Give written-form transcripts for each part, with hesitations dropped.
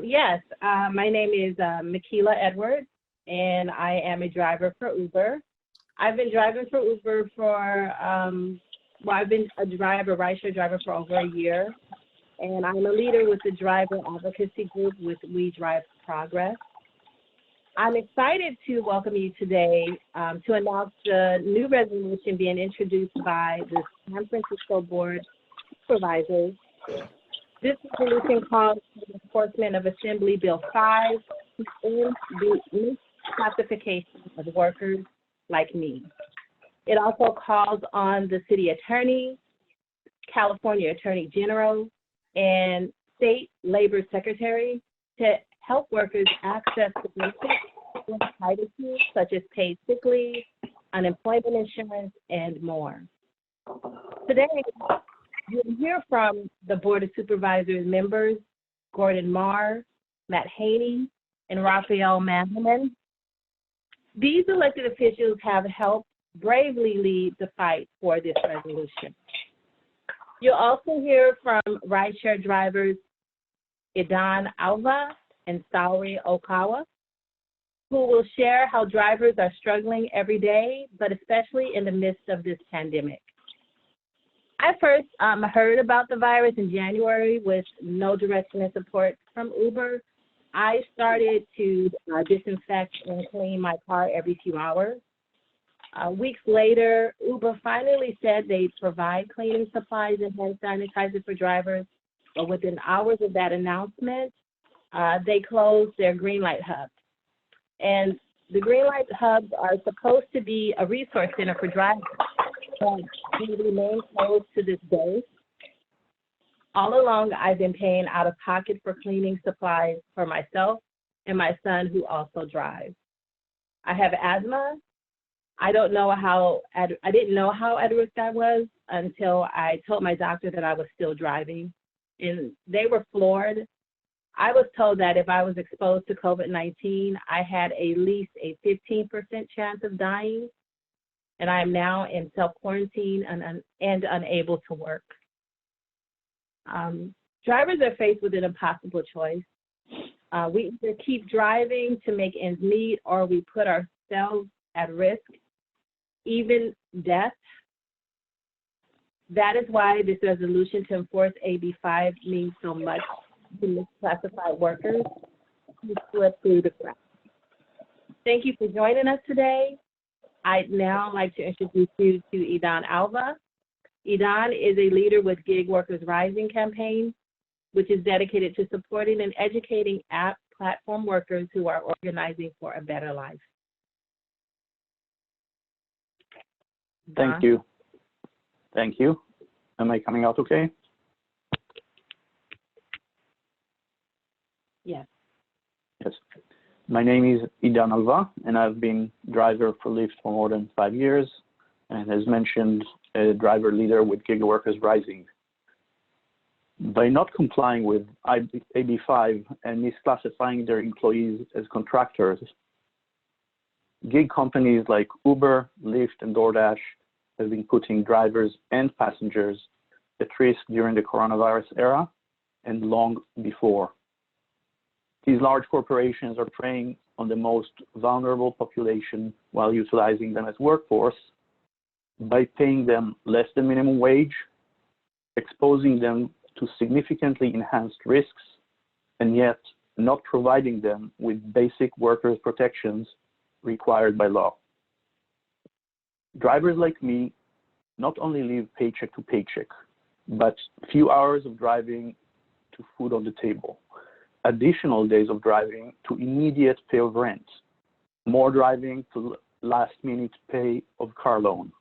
Yes, my name is Makila Edwards, and I am a driver for Uber. I've been driving for Uber for, I've been a driver, rideshare driver for over a year, and I'm a leader with the driver advocacy group with We Drive Progress. I'm excited to welcome you today to announce the new resolution being introduced by the San Francisco Board of Supervisors. This resolution calls for the enforcement of Assembly Bill 5 to end the misclassification of workers like me. It also calls on the City Attorney, California Attorney General, and State Labor Secretary to help workers access the benefits entitled to, such as paid sick leave, unemployment insurance, and more. Today, you'll hear from the Board of Supervisors members, Gordon Marr, Matt Haney, and Raphael Mandelman. These elected officials have helped bravely lead the fight for this resolution. You'll also hear from rideshare drivers Idan Alva and Saori Okawa, who will share how drivers are struggling every day, but especially in the midst of this pandemic. I first heard about the virus in January with no direction and support from Uber. I started to disinfect and clean my car every few hours. Weeks later, Uber finally said they'd provide cleaning supplies and hand sanitizer for drivers, but within hours of that announcement, they closed their green light hubs. And the green light hubs are supposed to be a resource center for drivers, but they remain closed to this day. All along, I've been paying out of pocket for cleaning supplies for myself and my son, who also drives. I have asthma. I didn't know how at risk I was until I told my doctor that I was still driving, and they were floored. I was told that if I was exposed to COVID-19, I had at least a 15% chance of dying, and I am now in self-quarantine and unable to work. Drivers are faced with an impossible choice. We either keep driving to make ends meet, or we put ourselves at risk, even death. That is why this resolution to enforce AB5 means so much to misclassified workers who slip through the cracks. Thank you for joining us today. I'd now like to introduce you to Idan Alva. Idan is a leader with Gig Workers Rising campaign, which is dedicated to supporting and educating app platform workers who are organizing for a better life. Thank you. Thank you. Am I coming out okay? Yes. Yes. My name is Idan Alva, and I've been driver for Lyft for more than 5 years, and as mentioned, a driver leader with Gig Workers Rising. By not complying with AB5 and misclassifying their employees as contractors, gig companies like Uber, Lyft, and DoorDash have been putting drivers and passengers at risk during the coronavirus era and long before. These large corporations are preying on the most vulnerable population while utilizing them as workforce by paying them less than minimum wage, exposing them to significantly enhanced risks, and yet not providing them with basic workers' protections required by law. Drivers like me not only live paycheck to paycheck, but few hours of driving to food on the table, additional days of driving to immediate pay of rent, more driving to last minute pay of car loan.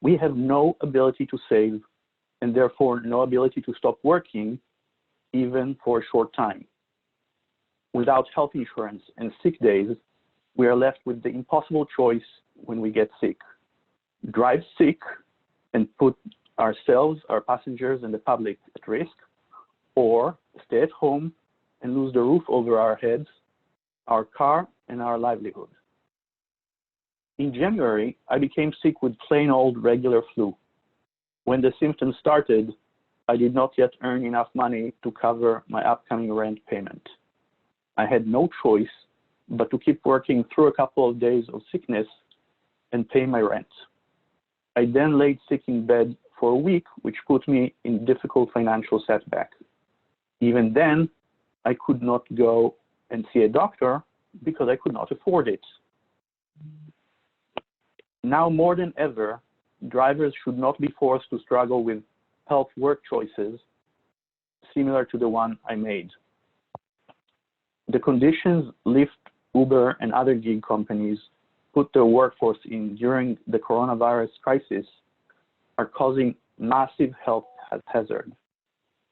We have no ability to save, and therefore no ability to stop working even for a short time. Without health insurance and sick days, we are left with the impossible choice when we get sick: drive sick and put ourselves, our passengers, and the public at risk, or stay at home and lose the roof over our heads, our car, and our livelihood. In January, I became sick with plain old regular flu. When the symptoms started, I did not yet earn enough money to cover my upcoming rent payment. I had no choice but to keep working through a couple of days of sickness and pay my rent. I then laid sick in bed for a week, which put me in difficult financial setback. Even then, I could not go and see a doctor because I could not afford it. Now more than ever, drivers should not be forced to struggle with health work choices similar to the one I made. The conditions Lyft, Uber, and other gig companies put their workforce in during the coronavirus crisis are causing massive health hazard,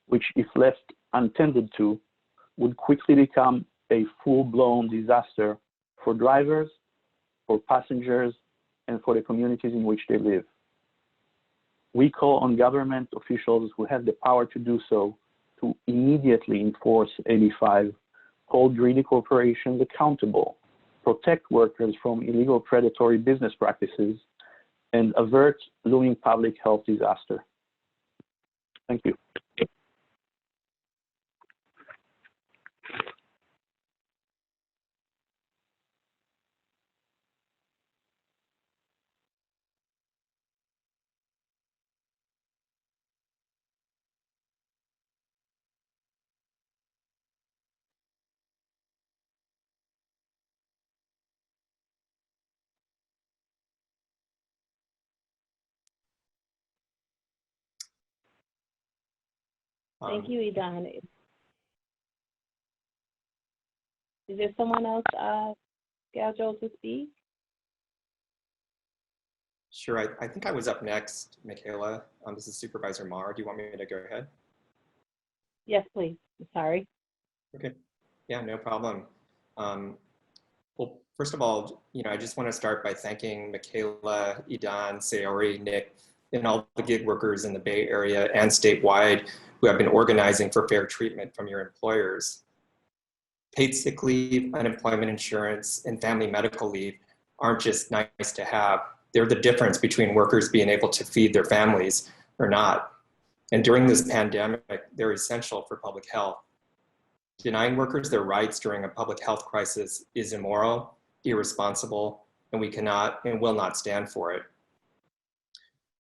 which, if left untended to, would quickly become a full-blown disaster for drivers, for passengers, and for the communities in which they live. We call on government officials who have the power to do so to immediately enforce AB5, hold greedy corporations accountable, protect workers from illegal predatory business practices, and avert looming public health disaster. Thank you. Thank you, Idan. Is there someone else scheduled to speak? Sure, I think I was up next, Michaela. This is Supervisor Marr. Do you want me to go ahead? Yes, please. Sorry. Okay, yeah, no problem. Well, first of all, I just want to start by thanking Michaela, Idan, Sayori, Nick, and all the gig workers in the Bay Area and statewide who have been organizing for fair treatment from your employers. Paid sick leave, unemployment insurance, and family medical leave aren't just nice to have. They're the difference between workers being able to feed their families or not. And during this pandemic, they're essential for public health. Denying workers their rights during a public health crisis is immoral, irresponsible, and we cannot and will not stand for it.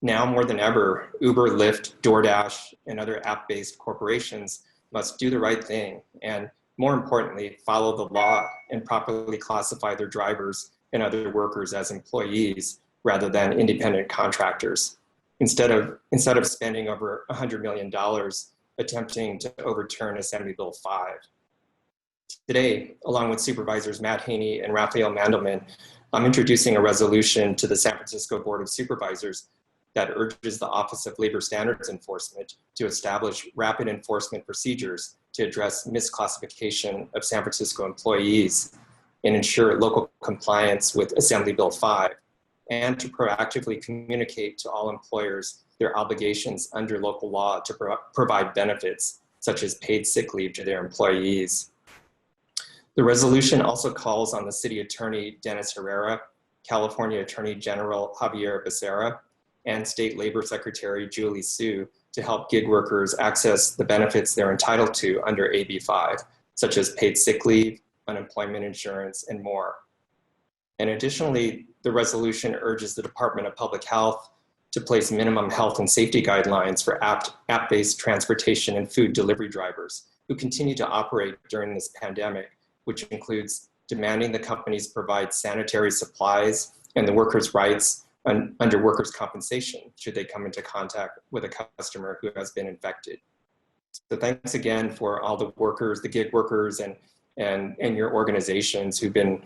Now more than ever, Uber, Lyft, DoorDash, and other app-based corporations must do the right thing and, more importantly, follow the law and properly classify their drivers and other workers as employees rather than independent contractors. Instead of spending over $100 million attempting to overturn Assembly Bill 5. Today, along with Supervisors Matt Haney and Raphael Mandelman, I'm introducing a resolution to the San Francisco Board of Supervisors that urges the Office of Labor Standards Enforcement to establish rapid enforcement procedures to address misclassification of San Francisco employees and ensure local compliance with Assembly Bill 5, and to proactively communicate to all employers their obligations under local law to provide benefits, such as paid sick leave to their employees. The resolution also calls on the City Attorney Dennis Herrera, California Attorney General Javier Becerra, and State Labor Secretary Julie Su to help gig workers access the benefits they're entitled to under AB5, such as paid sick leave, unemployment insurance, and more. And additionally, the resolution urges the Department of Public Health to place minimum health and safety guidelines for app-based transportation and food delivery drivers who continue to operate during this pandemic, which includes demanding the companies provide sanitary supplies and the workers' rights under workers' compensation should they come into contact with a customer who has been infected. So thanks again for all the workers, the gig workers, and your organizations who've been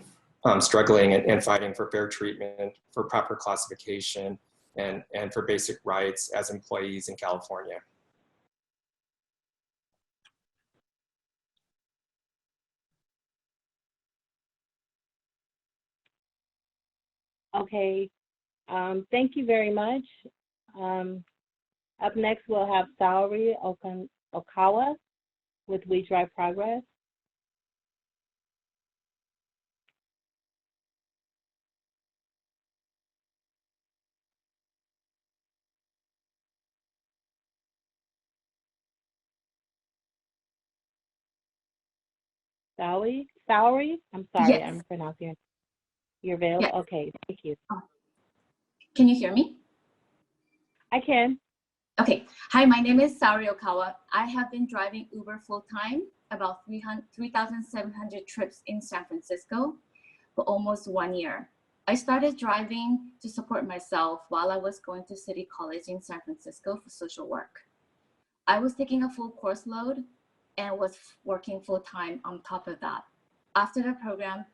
struggling and fighting for fair treatment, for proper classification, and for basic rights as employees in California. Okay, thank you very much. Up next, we'll have Saori Okawa with We Drive Progress. Salary? I'm sorry, Yes. I'm pronouncing your available. Yes. Okay, thank you. Can you hear me? I can. Okay. Hi, my name is Sari Okawa. I have been driving Uber full-time, about 3,700 trips in San Francisco for almost 1 year. I started driving to support myself while I was going to City College in San Francisco for social work. I was taking a full course load and was working full-time on top of that. After the program,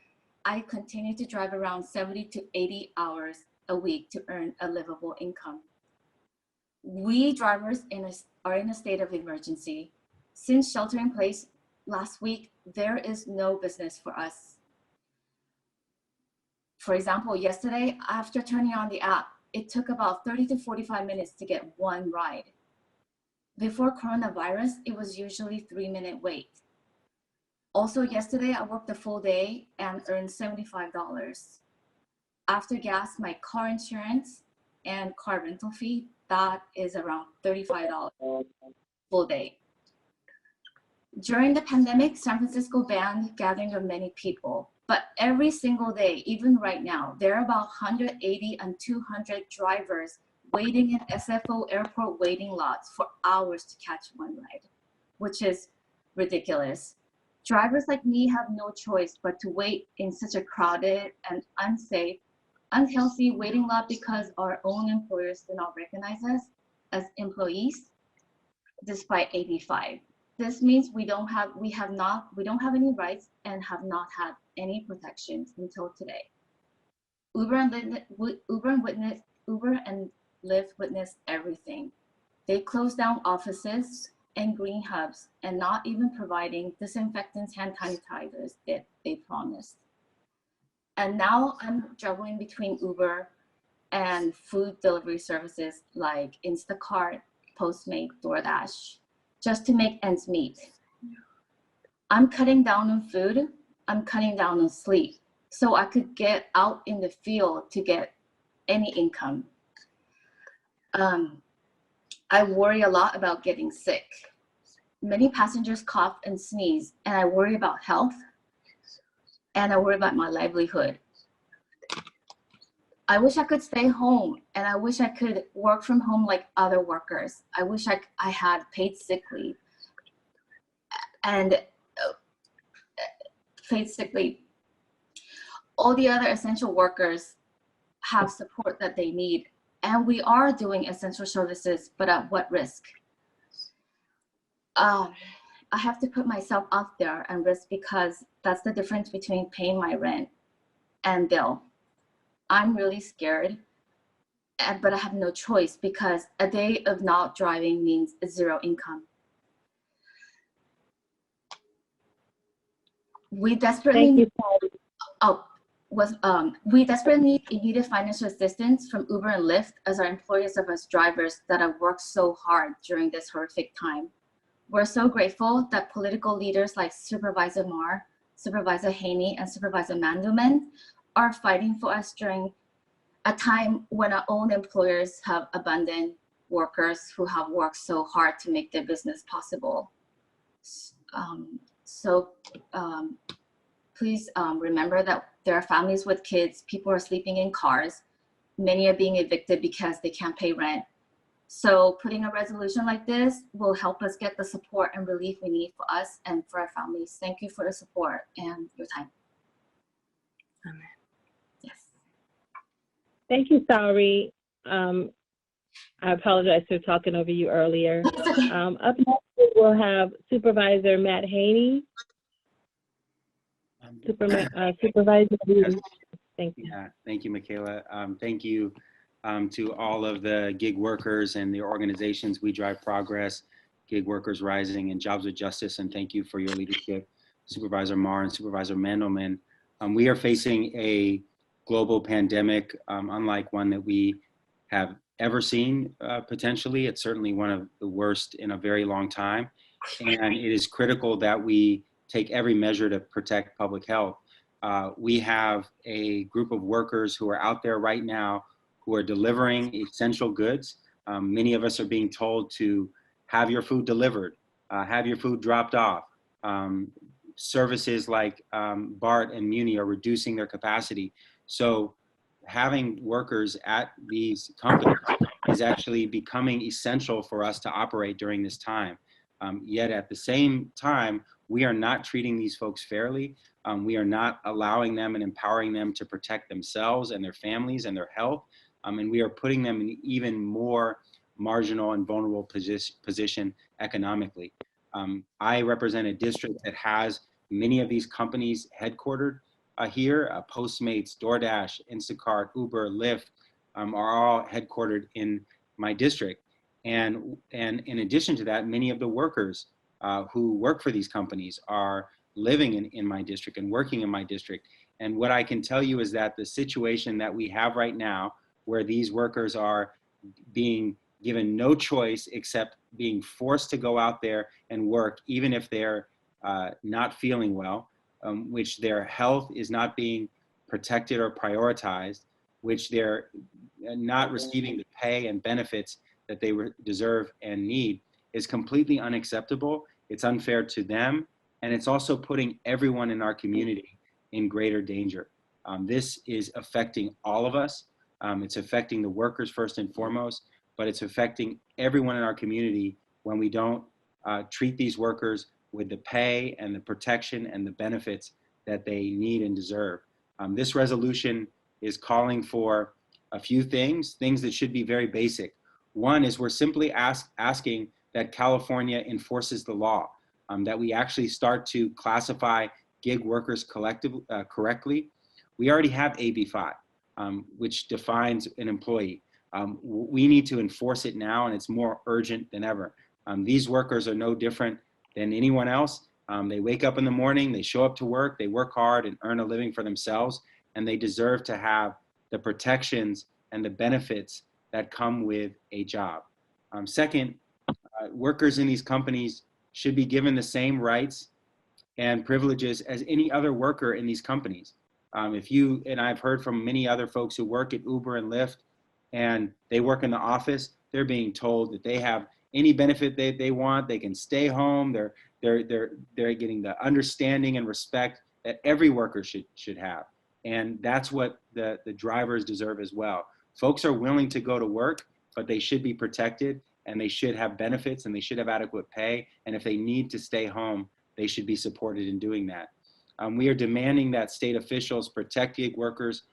I continued to drive around 70 to 80 hours a week to earn a livable income. We drivers are in a state of emergency. Since shelter in place last week, there is no business for us. For example, yesterday, after turning on the app, it took about 30 to 45 minutes to get one ride. Before coronavirus, it was usually 3-minute wait. Also, yesterday, I worked a full day and earned $75. After gas, my car insurance and car rental fee, that is around $35 full day. During the pandemic, San Francisco banned gathering of many people, but every single day, even right now, there are about 180 and 200 drivers waiting in SFO airport waiting lots for hours to catch one ride, which is ridiculous. Drivers like me have no choice but to wait in such a crowded and unsafe, unhealthy waiting lot because our own employers do not recognize us as employees despite AB5. This means we don't have any rights and have not had any protections until today. Uber and Lyft witnessed everything. They closed down offices and green hubs and not even providing disinfectants, hand sanitizers that they promised. And now I'm juggling between Uber and food delivery services like Instacart, Postmates, DoorDash, just to make ends meet. I'm cutting down on food, I'm cutting down on sleep, so I could get out in the field to get any income. I worry a lot about getting sick. Many passengers cough and sneeze, and I worry about health, and I worry about my livelihood. I wish I could stay home, and I wish I could work from home like other workers. I wish I had paid sick leave and paid sick leave. All the other essential workers have support that they need, and we are doing essential services, but at what risk? I have to put myself out there and risk because that's the difference between paying my rent and bill. I'm really scared, but I have no choice because a day of not driving means zero income. We desperately Thank you, we desperately need immediate financial assistance from Uber and Lyft as our employers of us drivers that have worked so hard during this horrific time. We're so grateful that political leaders like Supervisor Marr, Supervisor Haney, and Supervisor Mandelman are fighting for us during a time when our own employers have abandoned workers who have worked so hard to make their business possible. Please remember that there are families with kids, people are sleeping in cars, many are being evicted because they can't pay rent. So putting a resolution like this will help us get the support and relief we need for us and for our families. Thank you for the support and your time. Amen. Yes. Thank you, Saori. I apologize for talking over you earlier. Up next, we'll have Supervisor Matt Haney. Supervisor, thank you. Yeah, thank you, Michaela. Thank you to all of the gig workers and the organizations We Drive Progress, Gig Workers Rising, and Jobs with Justice, and thank you for your leadership, Supervisor Marr and Supervisor Mandelman. We are facing a global pandemic, unlike one that we have ever seen, potentially. It's certainly one of the worst in a very long time, and it is critical that we take every measure to protect public health. We have a group of workers who are out there right now who are delivering essential goods. Many of us are being told to have your food delivered, have your food dropped off, services like BART and Muni are reducing their capacity. So having workers at these companies is actually becoming essential for us to operate during this time. Yet at the same time, we are not treating these folks fairly. We are not allowing them and empowering them to protect themselves and their families and their health. And we are putting them in even more marginal and vulnerable position economically. I represent a district that has many of these companies headquartered here. Postmates, DoorDash, Instacart, Uber, Lyft are all headquartered in my district. And in addition to that, many of the workers who work for these companies are living in my district and working in my district. And what I can tell you is that the situation that we have right now, where these workers are being given no choice except being forced to go out there and work, even if they're not feeling well, which their health is not being protected or prioritized, which they're not receiving the pay and benefits that they deserve and need, is completely unacceptable. It's unfair to them, and it's also putting everyone in our community in greater danger. This is affecting all of us. It's affecting the workers first and foremost, but it's affecting everyone in our community when we don't treat these workers with the pay and the protection and the benefits that they need and deserve. This resolution is calling for a few things that should be very basic. One is we're simply asking that California enforces the law, that we actually start to classify gig workers correctly. We already have AB5, which defines an employee. We need to enforce it now, and it's more urgent than ever. These workers are no different than anyone else. They wake up in the morning, they show up to work, they work hard and earn a living for themselves, and they deserve to have the protections and the benefits that come with a job. Second, workers in these companies should be given the same rights and privileges as any other worker in these companies. And I've heard from many other folks who work at Uber and Lyft, and they work in the office, they're being told that they have any benefit they want, they can stay home, they're getting the understanding and respect that every worker should have. And that's what the drivers deserve as well. Folks are willing to go to work, but they should be protected, and they should have benefits, and they should have adequate pay. And if they need to stay home, they should be supported in doing that. We are demanding that state officials protect gig workers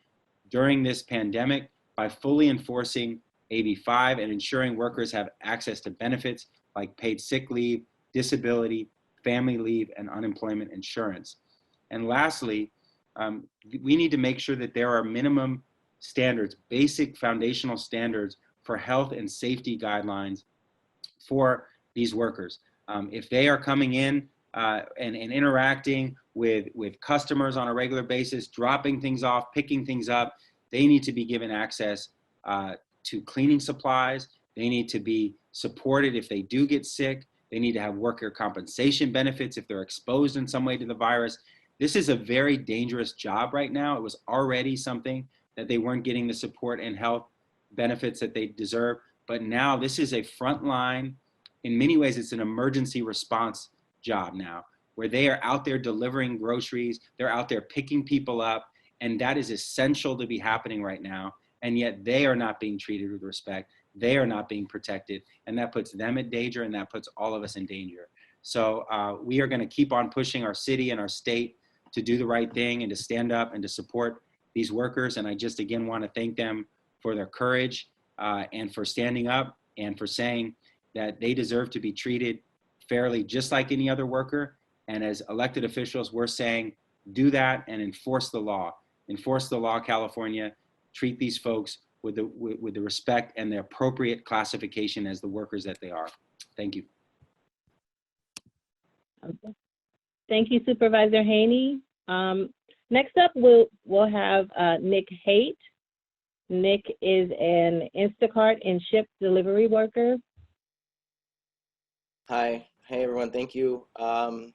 during this pandemic by fully enforcing AB5 and ensuring workers have access to benefits like paid sick leave, disability, family leave, and unemployment insurance. And lastly, we need to make sure that there are minimum standards, basic foundational standards for health and safety guidelines for these workers. If they are coming in and interacting with customers on a regular basis, dropping things off, picking things up, they need to be given access to cleaning supplies. They need to be supported if they do get sick. They need to have worker compensation benefits if they're exposed in some way to the virus. This is a very dangerous job right now. It was already something that they weren't getting the support and health benefits that they deserve. But now this is a frontline, in many ways, it's an emergency response job now, where they are out there delivering groceries, they're out there picking people up, and that is essential to be happening right now. And yet they are not being treated with respect. They are not being protected, and that puts them in danger, and that puts all of us in danger. So we are going to keep on pushing our city and our state to do the right thing and to stand up and to support these workers. And I just again want to thank them for their courage and for standing up and for saying that they deserve to be treated fairly just like any other worker. And as elected officials, we're saying do that and enforce the law. Enforce the law, California. Treat these folks with the respect and the appropriate classification as the workers that they are. Thank you. Okay. Thank you, Supervisor Haney. Next up, we'll have Nick Haight. Nick is an Instacart and Shipt delivery worker. Hi, hey everyone, thank you. My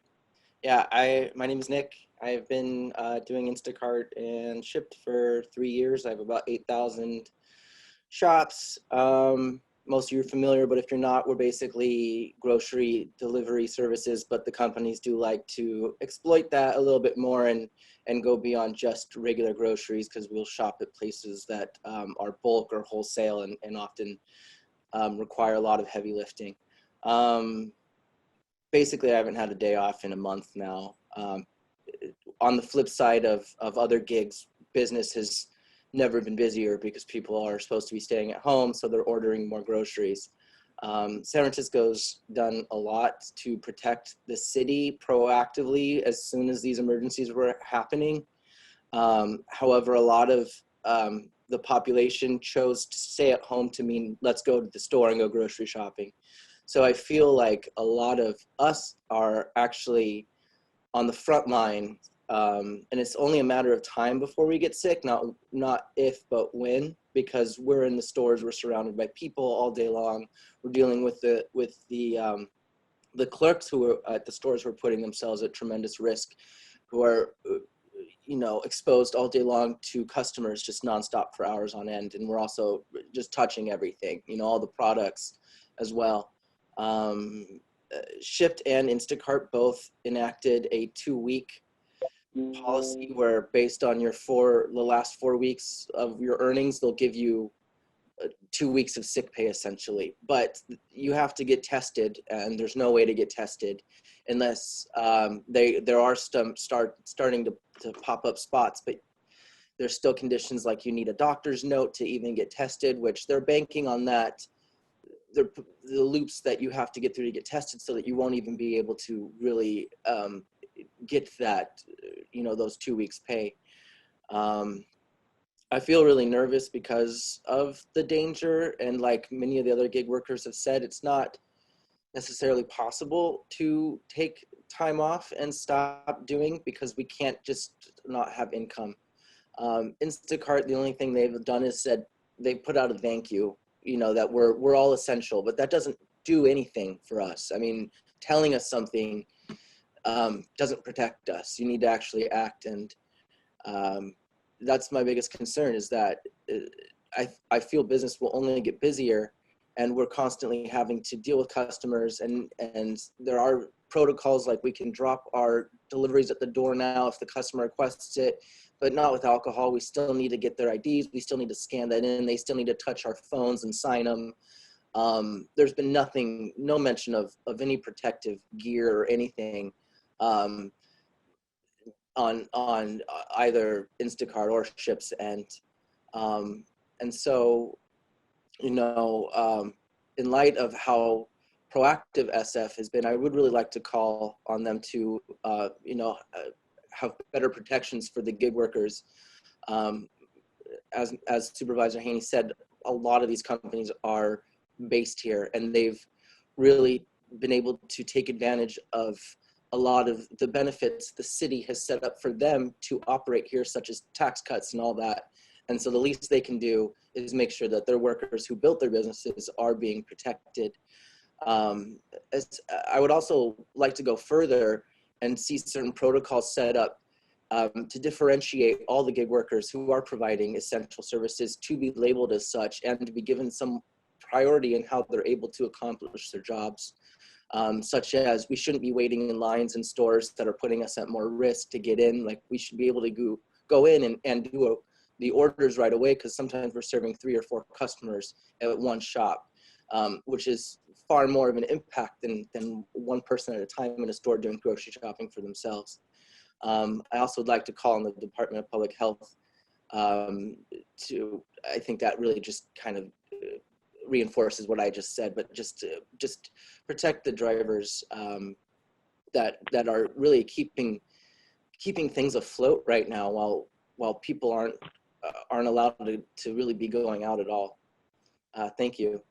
name is Nick. I've been doing Instacart and Shipt for 3 years. I have about 8,000 shops. most of you are familiar, but if you're not, we're basically grocery delivery services, but the companies do like to exploit that a little bit more and go beyond just regular groceries, because we'll shop at places that are bulk or wholesale and often require a lot of heavy lifting. Basically, I haven't had a day off in a month now. On the flip side of other gigs, business has never been busier because people are supposed to be staying at home, so they're ordering more groceries. San Francisco's done a lot to protect the city proactively as soon as these emergencies were happening. However, a lot of the population chose to stay at home to mean let's go to the store and go grocery shopping. So I feel like a lot of us are actually on the front line, and it's only a matter of time before we get sick, not if, but when, because we're in the stores, we're surrounded by people all day long. We're dealing with the clerks who are at the stores who are putting themselves at tremendous risk, who are exposed all day long to customers just nonstop for hours on end. And we're also just touching everything, all the products as well. Shipt and Instacart both enacted a 2-week policy where, based on the last 4 weeks of your earnings, they'll give you 2 weeks of sick pay essentially. But you have to get tested, and there's no way to get tested unless there are some starting to pop up spots, but there's still conditions like you need a doctor's note to even get tested, which they're banking on that. The loops that you have to get through to get tested, so that you won't even be able to really get that, those 2 weeks pay. I feel really nervous because of the danger, and like many of the other gig workers have said, it's not necessarily possible to take time off and stop doing, because we can't just not have income. Instacart, the only thing they've done is said they put out a thank you, that we're all essential, but that doesn't do anything for us. I mean, telling us something doesn't protect us. You need to actually act, and that's my biggest concern, is that I feel business will only get busier, and we're constantly having to deal with customers, and there are protocols like we can drop our deliveries at the door now if the customer requests it, but not with alcohol. We still need to get their IDs. We still need to scan that in. They still need to touch our phones and sign them. There's been no mention of any protective gear or anything on either Instacart or Shipt's end. And so, in light of how proactive SF has been, I would really like to call on them to, have better protections for the gig workers. As Supervisor Haney said, a lot of these companies are based here, and they've really been able to take advantage of a lot of the benefits the city has set up for them to operate here, such as tax cuts and all that. And so the least they can do is make sure that their workers who built their businesses are being protected. I would also like to go further and see certain protocols set up to differentiate all the gig workers who are providing essential services to be labeled as such, and to be given some priority in how they're able to accomplish their jobs. Such as, we shouldn't be waiting in lines in stores that are putting us at more risk to get in. Like, we should be able to go in and do the orders right away, because sometimes we're serving 3 or 4 customers at one shop, which is far more of an impact than one person at a time in a store doing grocery shopping for themselves. I also would like to call on the Department of Public Health I think that really just kind of reinforces what I just said, but just protect the drivers that are really keeping things afloat right now, while people aren't allowed to really be going out at all. Thank you.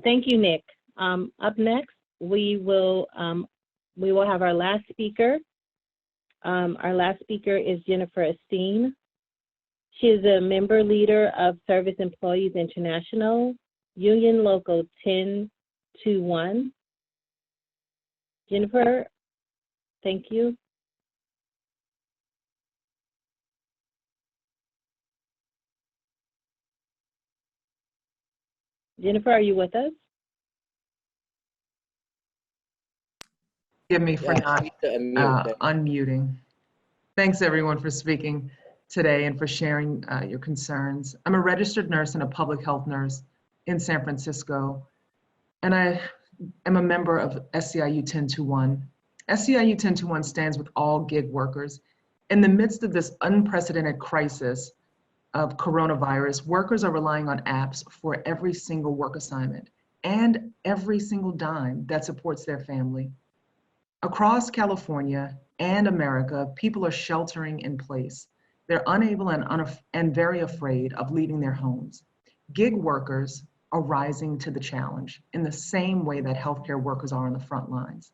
Thank you, Nick. Up next, we will have our last speaker. Our last speaker is Jennifer Esteen. She is a member leader of Service Employees International, Union Local 1021. Jennifer, thank you. Jennifer, are you with us? Forgive me for Yeah, not you need to unmute there. unmuting. Thanks everyone for speaking today and for sharing your concerns. I'm a registered nurse and a public health nurse in San Francisco, and I am a member of SEIU 1021. SEIU 1021 stands with all gig workers. In the midst of this unprecedented crisis of coronavirus, workers are relying on apps for every single work assignment and every single dime that supports their family. Across California and America, people are sheltering in place. They're unable and very afraid of leaving their homes. Gig workers are rising to the challenge in the same way that healthcare workers are on the front lines.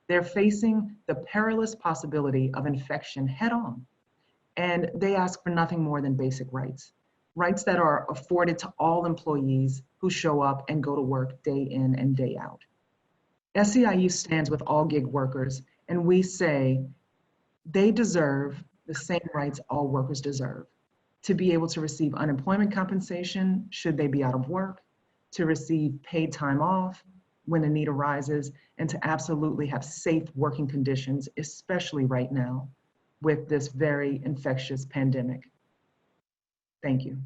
They're facing the perilous possibility of infection head on, and they ask for nothing more than basic rights, rights that are afforded to all employees who show up and go to work day in and day out. SEIU stands with all gig workers, and we say they deserve the same rights all workers deserve: to be able to receive unemployment compensation should they be out of work, to receive paid time off when a need arises, and to absolutely have safe working conditions, especially right now with this very infectious pandemic. Thank you.